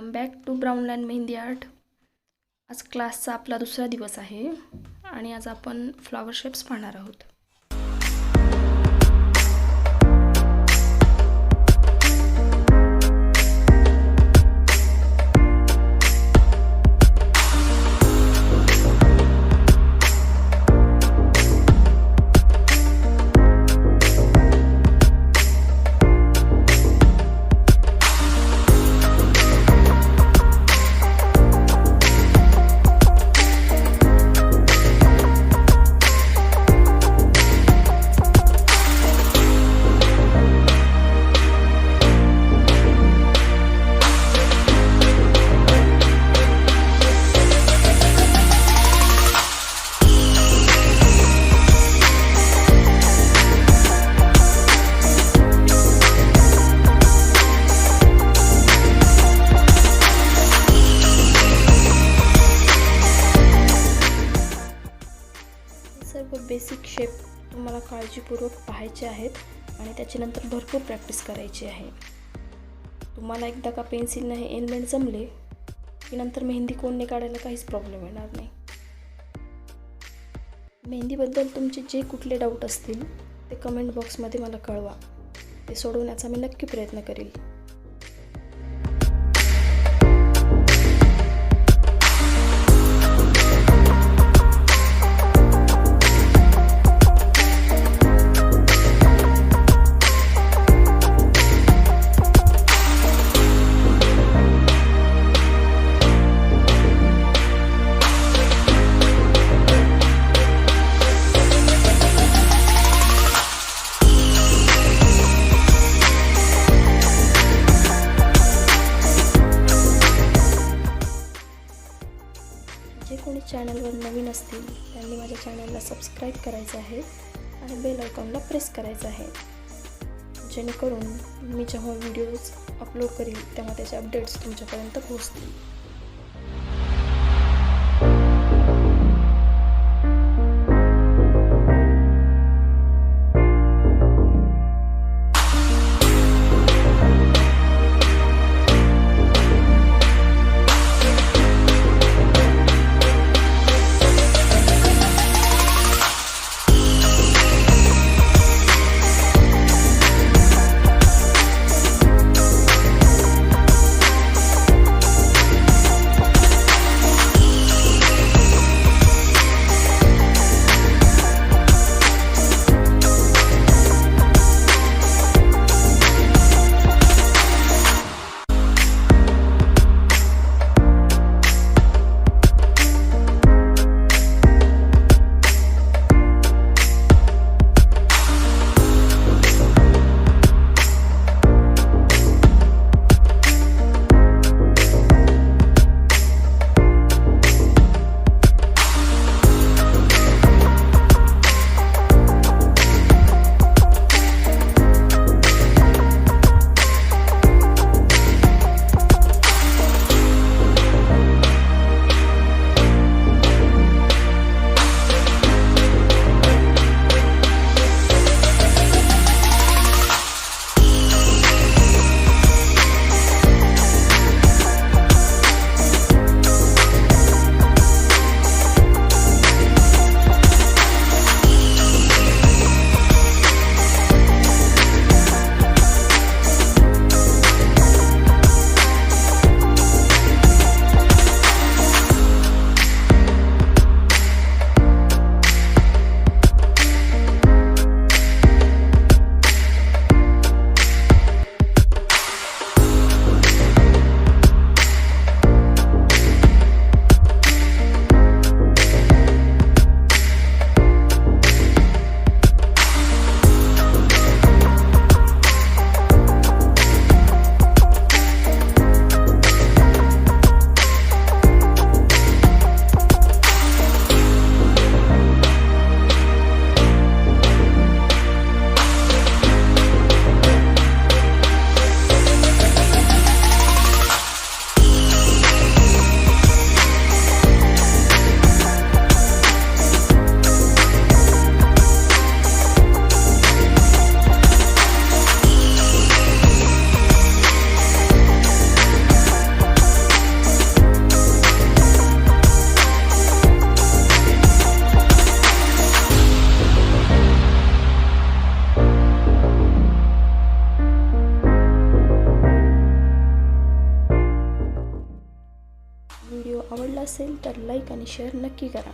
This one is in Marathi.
Welcome back to brown line mehndi art. आज क्लासचा आपला दुसरा दिवस आहे आणि आज आपण फ्लॉवर शेप्स पाहणार आहोत। सर्व बेसिक शेप तुम्हाला काळजीपूर्वक पाहायचे आहेत आणि त्याच्यानंतर भरपूर प्रॅक्टिस करायची आहे। तुम्हाला एकदा का पेन्सिलने हे एलिमेंट जमले की नंतर मेहंदी कोणने काढायला काहीच प्रॉब्लेम येणार नाही। मेहंदीबद्दल तुमचे जे कुठले डाऊट असतील ते कमेंट बॉक्समध्ये मला कळवा, ते सोडवण्याचा मी नक्की प्रयत्न करेल। जे कोणी चॅनलवर नवीन असतील त्यांनी माझ्या चॅनलला सबस्क्राईब करायचं आहे आणि बेल आयकॉनला प्रेस करायचं आहे, जेणेकरून मी जेव्हा व्हिडिओज अपलोड करील तेव्हा त्याचे अपडेट्स तुमच्यापर्यंत पोहोचतील। असेल तर लाईक आणि शेअर नक्की करा.